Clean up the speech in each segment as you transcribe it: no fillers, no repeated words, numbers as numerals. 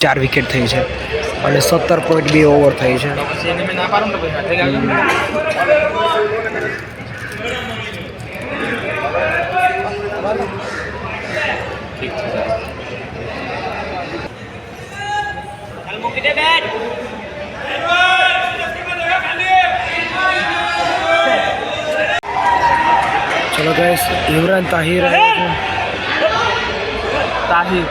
4 wicket થઈ છે અને 17.2 ઓવર થઈ છે. चलो guys, Imran Tahir Tahir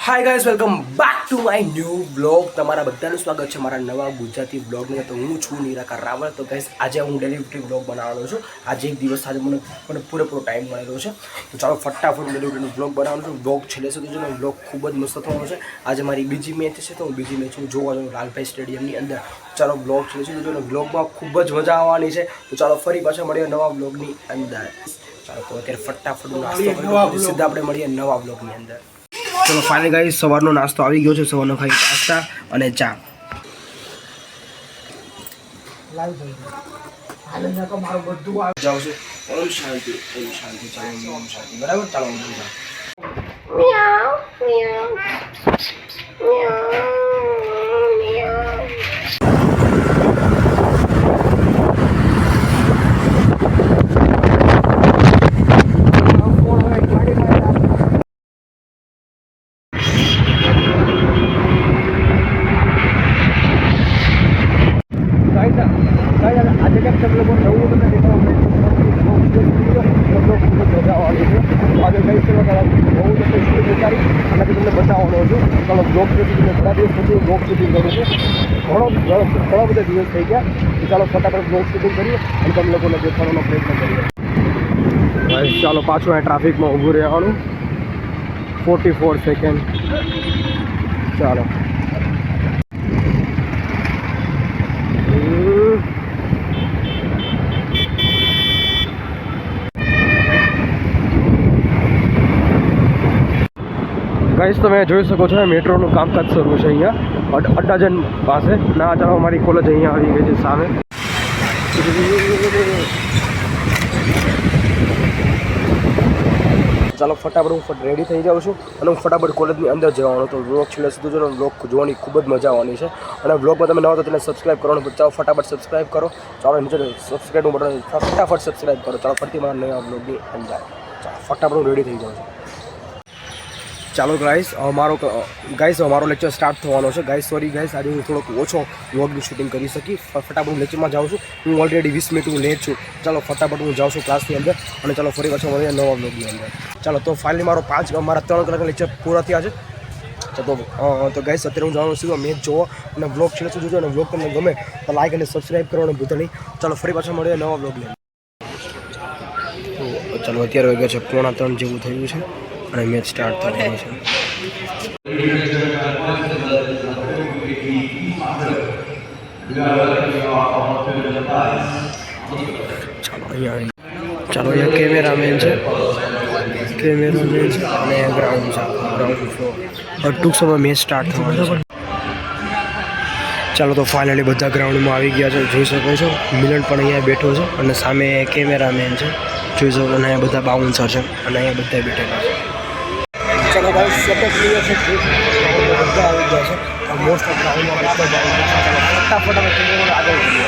hi guys, welcome back to my new blog. તમારા બધાનું સ્વાગત છે મારા નવા ગુજરાતી બ્લોગમાં. તો હું છું નિરાકાર રાવળ. તો ગાઈસ, આજે હું ડેલી રૂટીન બ્લોગ બનાવવાનો છું. આજે એક દિવસ આજે મને પૂરેપૂરો ટાઈમ મળેલો છે. તો ચાલો ફટાફટ ડેલી રૂટીન બ્લોગ બનાવવાનો છું. બ્લોગ છેલ્લે સુધી જોજો. બ્લોગ ખૂબ જ મસ્ત થવાનો છે. આજે મારી બીજી મેચ છે, તો હું બીજી મેચ હું જોવા જાઉં લાલભાઈ સ્ટેડિયમની અંદર. ચાલો બ્લોગ છેલ્લે સુધી જોજો. બ્લોગમાં ખૂબ જ મજા આવવાની છે. તો ચાલો ફરી પાછા મળીએ નવા બ્લોગની અંદર. ચાલો તો અત્યારે ફટાફટ નાસ્તો કરી સીધા આપણે મળીએ નવા બ્લોગની અંદર. ચલો ફાઇનલી ગાઈસ, સવારનો નાસ્તો આવી ગયો છે. સવારનો ખાઈ નાસ્તા અને ચા. જાઉં છું. ઓમ શાંતિ, ઓમ શાંતિ. ચાલો ઓમ શાંતિ. બરાબર, ચાલો ઓમ આજે કેમ તમે લોકો નવું તમને દેખાવા આજે કઈ છે બહુ તમને શૂટિંગ વિચારી અને તમને બતાવવાનો છું. ચાલો બ્લોગ શૂટિંગ ઘણા દિવસ પછી બ્લોગ શૂટિંગ કરું છું. ઘણા બધા દિવસ થઈ ગયા. તો ચાલો ફટાફટ બ્લોગ શૂટિંગ કરીએ અને તમે લોકોને દેખાડવાનો પ્રયત્ન કરીએ. ચાલો પાછું અહીં ટ્રાફિકમાં ઊભું રહેવાનું. 44 સેકન્ડ. ચાલો ગાઈસ, તમે જોઈ શકો છો મેટ્રોનું કામકાજ શરૂ છે અહીંયા અડાજણ પાસે. ના ચાલો, અમારી કોલેજ અહીંયા આવી ગઈ છે સામે. ચાલો ફટાફટ હું રેડી થઈ જાઉં છું અને હું ફટાફટ કોલેજની અંદર જવાનો. તો વ્લોગ છેલ્લે સુધી જોજો. વ્લોગ જોવાની ખૂબ જ મજા આવવાની છે. અને વ્લોગમાં તમે નવા તો તેને સબસ્ક્રાઈબ કરવાનું. ચાલો ફટાફટ સબસ્ક્રાઈબ કરો. ચાલો નીચે સબસ્ક્રાઈબનું બટન ફટાફટ સબસ્ક્રાઈબ કરો. ચાલો ફરતી મારા નવા વ્લોગની અંદર. ચાલો ફટાફટ હું રેડી થઈ જાઉં છું. ચાલો ગાઈસ, અમારો લેક્ચર સ્ટાર્ટ થવાનો છે. ગાઈસ સોરી ગાઈસ, આજે હું થોડોક ઓછો વ્લોગની શૂટિંગ કરી શકી. ફટાફટ હું લેક્ચરમાં જાઉં છું. હું ઓલરેડી 20 મિનિટ હું લેટ છું. ચાલો ફટાફટ હું જાઉં છું ક્લાસની અંદર અને ચાલો ફરી પાછો મળીએ નવા વ્લોગની અંદર. ચાલો તો ફાઇનલી મારા 3 કલાકના લેક્ચર પૂરા થયા છે. તો ગાઈસ, અત્યારે હું જવાનું છું મેચ જોવો અને બ્લોગ છેલ્લે સુધી જોજો. અને બ્લોગ તમને ગમે તો લાઈક અને સબસ્ક્રાઈબ કરવાનું ભૂલતા નહીં. ચાલો ફરી પાછા મળીએ નવા વ્લોગની અંદર. તો ચાલો અત્યારે વાગ્યા છે 2:45 જેવું થયું છે અને મેચ સ્ટાર્ટ થવાની છે. ચાલો અહીંયા કેમેરામેન છે અને ગ્રાઉન્ડ ફ્લોર. ટૂંક સમય મેચ સ્ટાર્ટ થવાની છે. ચાલો તો ફાઇનલી બધા ગ્રાઉન્ડમાં આવી ગયા છે. જોઈ શકો છો મિલન પણ અહીંયા બેઠો છે અને સામે કેમેરામેન છે. જોઈ શકો અને અહીંયા બધા બાઉન્સર છે અને અહીંયા બધા બેઠેલા છે. ચાલો ગાઈસ, સેટઅપ ક્લિયર છે. બધા આવી ગયા છે. મોસ્ટ ઓફ ગ્રાઉન્ડમાં બધા જ આવી ગયા છે. ચાલો ફટાફટ અમે કેમેરામાં આગળ વધીએ.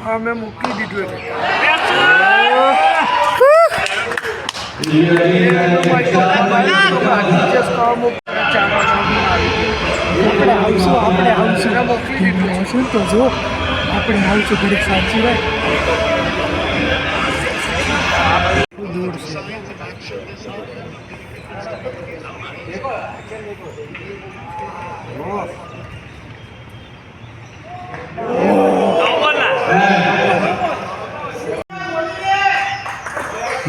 હા, મેં મૂકી દીધું છે. આપણે આવશું મોકલી દીધું હશે તો જો આપણે આવશું ઘડીક સાચી ભાઈ. દૂર છે.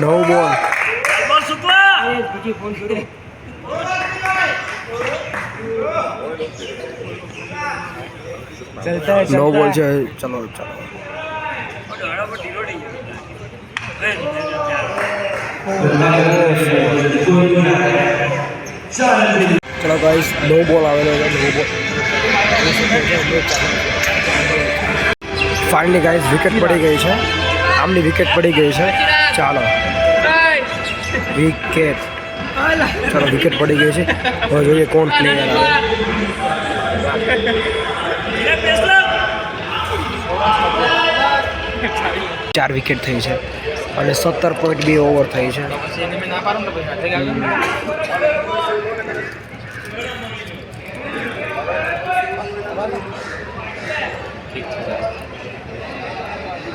નો બોલ. નો બોલ છે. ચલો ચાલો ચલો ગાઈસ નો બોલ આવેલો છે નો બોલ ફાઇનલી ગાઈસ વિકેટ પડી ગઈ છે આમની વિકેટ પડી ગઈ છે ચાલો વિકેટ ચાલો વિકેટ પડી ગઈ છે હવે જોઈએ કોણ પ્લેયર આવે 4 વિકેટ થઈ છે અને 17.2 ઓવર થઈ છે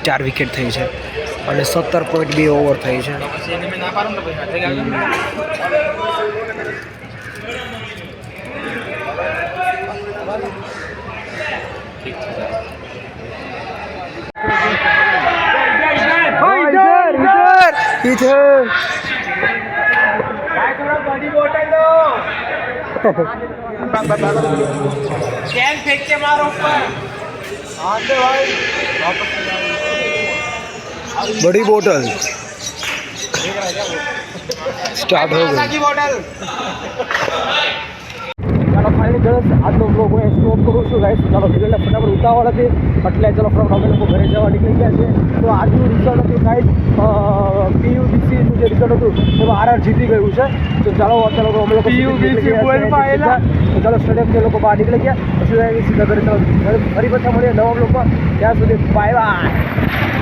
4 વિકેટ થઈ છે અને 17.2 ઓવર થઈ છે फेंक के मारो ऊपर बड़ी बोतल स्टार्ट हो गई बोतल ચાલો ફાઇનલી ગર્લ્સ આજનો બ્લોગ હું સ્ટોપ કરું છું ગાઈસ ચાલો વિડીયોને ફટાફટ ઉતાવળ હતી એટલે ચલો ફટાફટ અમે લોકો ઘરે જવા નીકળી ગયા છે તો આજનું રિઝલ્ટ હતું ગાઈસ PUBCનું જે રિઝલ્ટ હતું એમાં RR જીતી ગયું છે તો ચાલો અત્યારે અમે લોકો PUBC ચાલો સ્ટેડિયમથી લોકો બહાર નીકળી ગયા પછી સીધા ઘરે ચાલો ફરી પાછા મળીએ નવા બ્લોગમાં ત્યાં સુધી બાય બાય